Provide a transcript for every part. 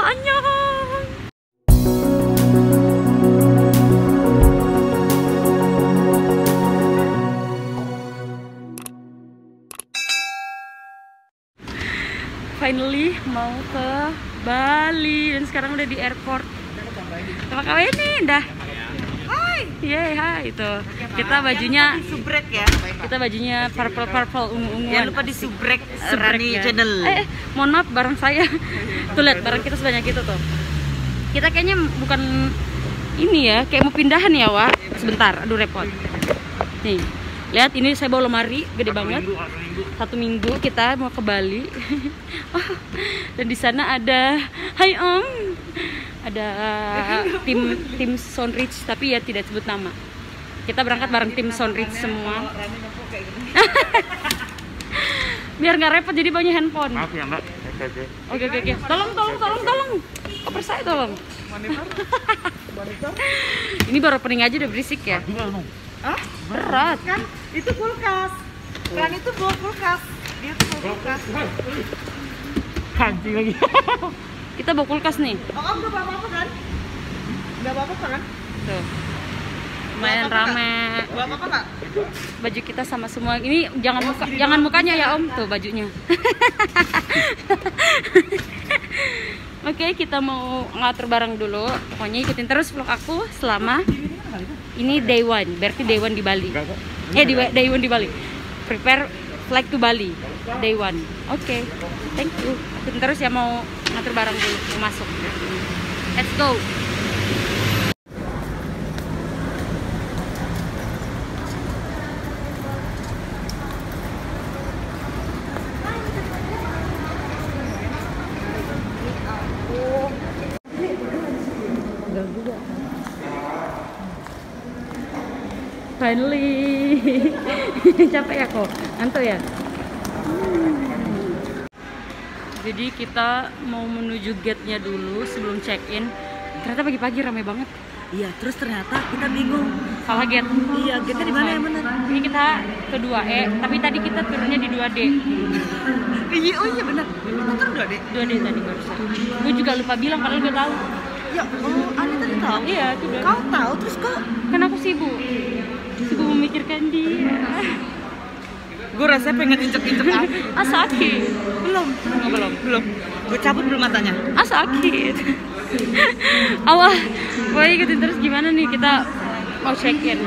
Annyeong. Finally mau ke Bali dan sekarang udah di airport. Apa kabar ini? Dah. Hai. Hai itu. Kita bajunya subrek ya. Kita bajunya purple ungu-unguan. Jangan lupa di subrek Rani ya. Channel. Mohon maaf barang saya. Tuh lihat barang kita sebanyak itu tuh. Kita kayaknya bukan ini ya, kayak mau pindahan ya, Wak. Sebentar, aduh repot. Nih. Lihat ini saya bawa lemari gede banget. Satu minggu kita mau ke Bali. Dan di sana ada Hai Om. Ada tim Sonrich tapi ya tidak sebut nama. Kita berangkat bareng tim Sonrich semua. Biar nggak repot jadi banyak handphone. Maaf ya Mbak. Oke. Tolong. Koper saya tolong. Ini baru opening aja udah berisik ya. Hah? Berat. Kan itu kulkas. Kan itu bawa kulkas. Dia tuh bawa kulkas. Kancing lagi. Kita bawa kulkas nih. Oh, Om nggak bawa apa kan? Nggak bawa apa kan? Tuh. Lumayan rame. Bawa apa nggak? Baju kita sama semua. Ini jangan mukanya ya Om. Tuh bajunya. Oke, kita mau ngatur barang dulu. Pokoknya ikutin terus vlog aku selama ini day one. Berarti day one di Bali. Day one di Bali. Prepare flight to Bali. Day one. Oke. Thank you. Ikutin terus ya, mau ngatur barang dulu, mau masuk. Let's go. Finally. Capek ya kok? Ngantuk ya? Jadi kita mau menuju gate-nya dulu sebelum check-in. Ternyata pagi-pagi ramai banget. Iya, terus ternyata kita bingung. Salah gate. Iya, gate-nya di mana yang benar? Ini kita ke 2E, tapi tadi kita turunnya di 2D. Iya, oh iya benar. Kita turun 2D. 2D tadi barusan. Gue juga lupa bilang padahal gue tahu. Ya, oh, Ani tadi tahu. Iya, itu udah. Kau tahu terus kau? Kan aku sibuk memikirkan dia. Gue rasanya pengen injek-injek aku. Sakit. Belum. Gue cabut dulu matanya. Sakit. Awah, gue ikutin terus gimana nih kita mau check-in.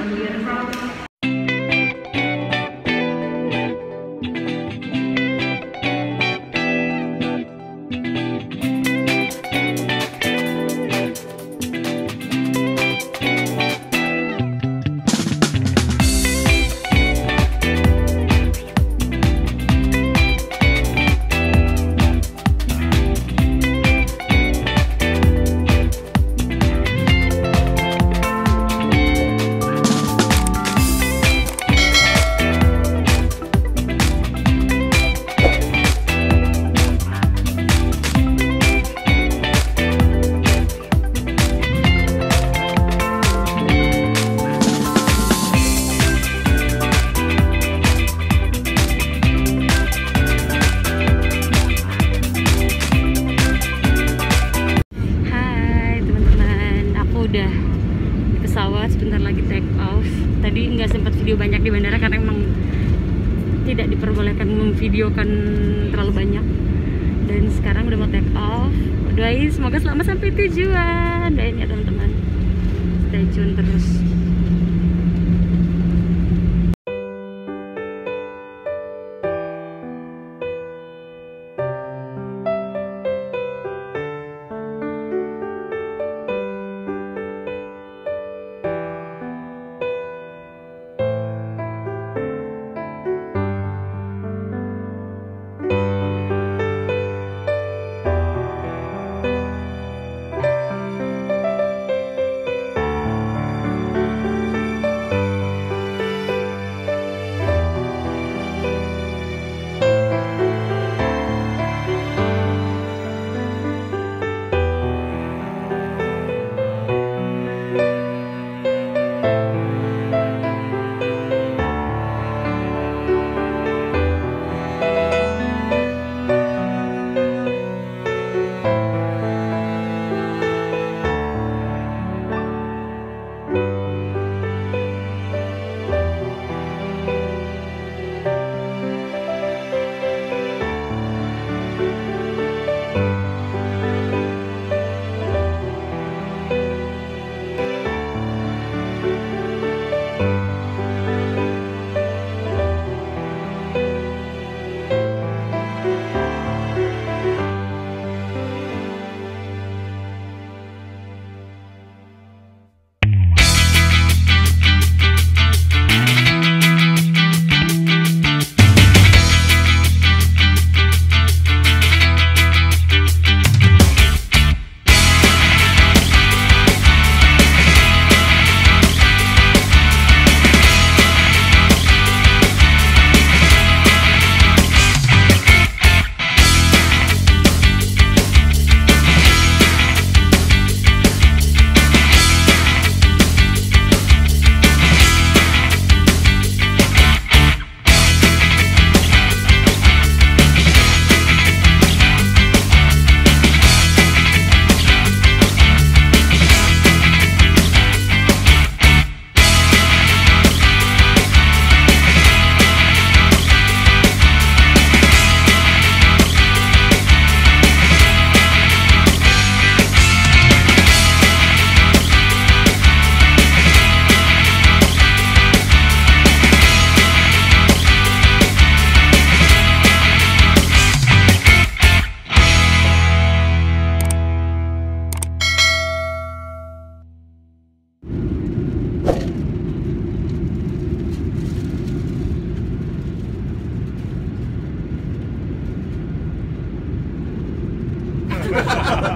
Sebentar lagi take off. Tadi nggak sempat video banyak di bandara karena emang tidak diperbolehkan memvideokan terlalu banyak. Dan sekarang udah mau take off. Doain semoga selamat sampai tujuan. Doain ya teman-teman. Stay tune terus.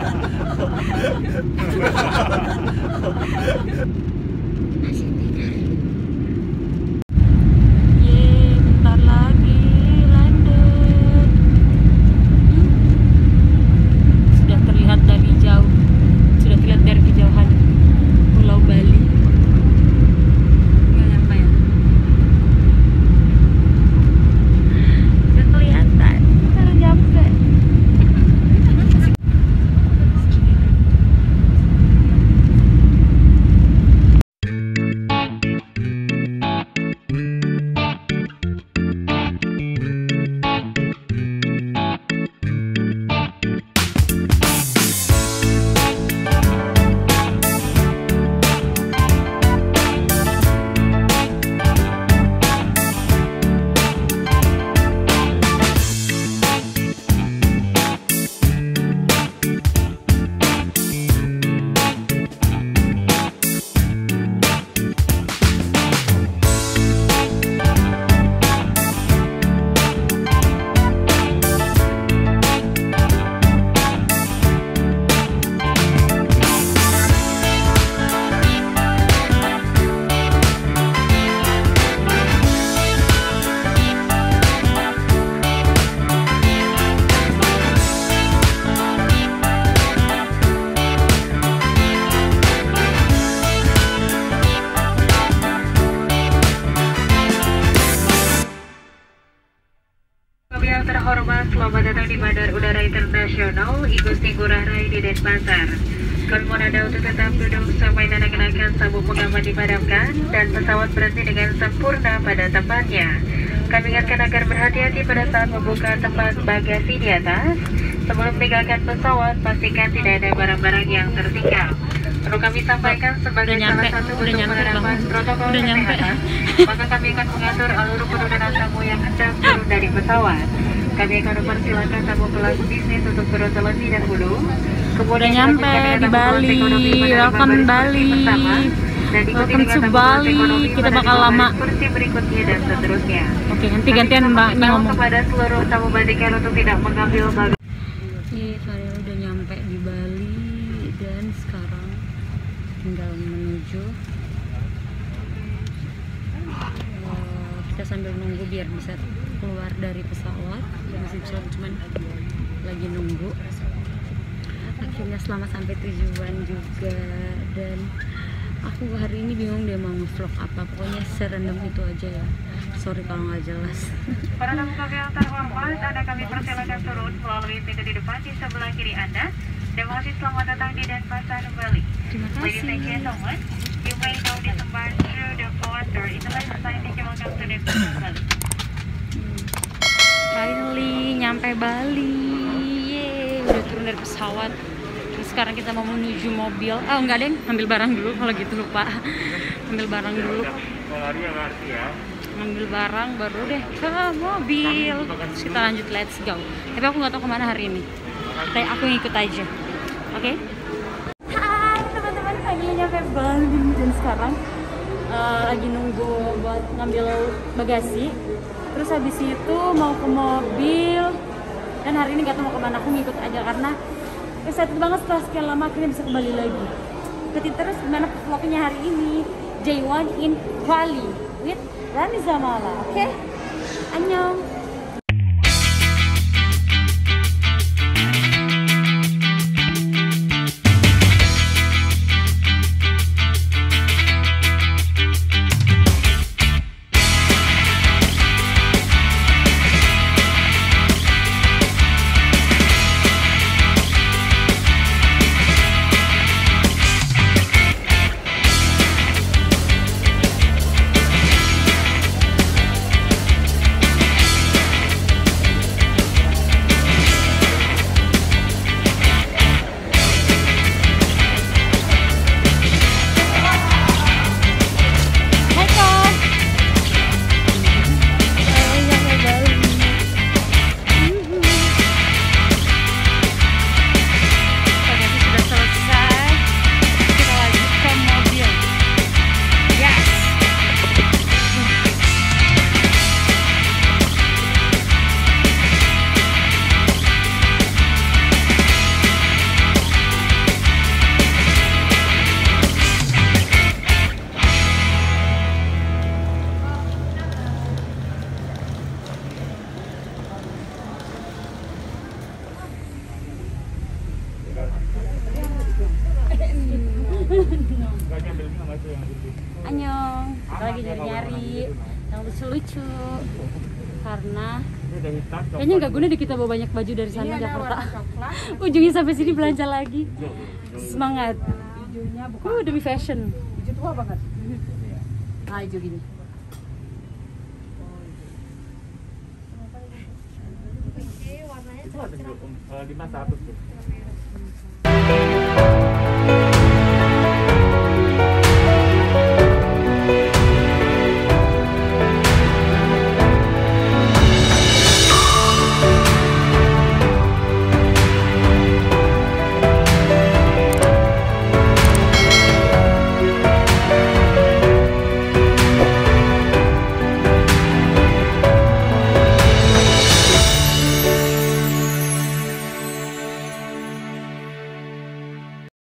Yeay, bentar lagi landed. Sudah terlihat dari jauh, sudah terlihat dari kejauhan Pulau Bali. Nggak nyampe ya? Udah kelihatan, baru nyampe. Kami yang terhormat, selamat datang di Bandar Udara Internasional Igusti Ngurah Rai di Denpasar. Kami mohon Anda untuk tetap duduk sampai kenakan sabuk pengaman dipadamkan dan pesawat berhenti dengan sempurna pada tempatnya. Kami ingatkan agar berhati-hati pada saat membuka tempat bagasi di atas. Sebelum meninggalkan pesawat, pastikan tidak ada barang-barang yang tertinggal. Perlu kami sampaikan sebagai salah satu bentuk penerapan protokol kesehatan, maka kami akan mengatur alur penurunan tamu yang hendak turun dari pesawat. Kami akan mempersilakan tamu kelas bisnis untuk turun terlebih dahulu. Kemudian nyampe di Bali. Welcome Bali. Welcome to Bali. Kita bakal lama. Kursi berikutnya dan seterusnya. Oke, nanti gantian Mbaknya ngomong. Kepada seluruh tamu Batikar untuk tidak mengambil bagasi. Saya udah nyampe di Bali dan sekarang tinggal menuju. Kita sambil nunggu biar bisa keluar dari pesawat. Masih cuman lagi nunggu. Akhirnya selamat sampai tujuan juga, dan aku hari ini bingung dia mau nge-vlog apa, pokoknya serandom itu aja ya. Sorry kalau nggak jelas. Para tamu kami yang terhormat, Anda kami persilakan turun melalui pintu di depan di sebelah kiri Anda. Terima kasih, selamat datang di Denpasar, Bali. Terima Ladies kasih. and gentlemen, you may now disembark through the water. Itulah sign that you welcome to Denpasar, Bali. Finally nyampe Bali. Yeay, udah turun dari pesawat. Terus sekarang kita mau menuju mobil. Oh enggak deng, ambil barang dulu kalau gitu, lupa. Ambil barang dulu. Ambil barang baru deh ke mobil. Terus kita lanjut, let's go. Tapi aku nggak tahu kemana hari ini. Tapi aku ngikut aja. Oke? Hai teman-teman, lagi nyampe Bali dan sekarang lagi nunggu buat ngambil bagasi. Terus habis itu mau ke mobil. Dan hari ini nggak tahu mau kemana, aku ngikut aja karena excited banget setelah sekian lama akhirnya bisa kembali lagi. Ikutin terus gimana vlognya hari ini. J1 in Bali with Rani Zamala. Oke? Annyeong. Annyeong. Kita lagi nyari-nyari yang lucu-lucu. Karena kayaknya nggak guna deh kita bawa banyak baju dari sana Jakarta. Ujungnya sampai sini belanja lagi. Semangat. Demi fashion. Hijau tua banget. Nah, hijau gini. Warnanya Itu ada 500 tuh.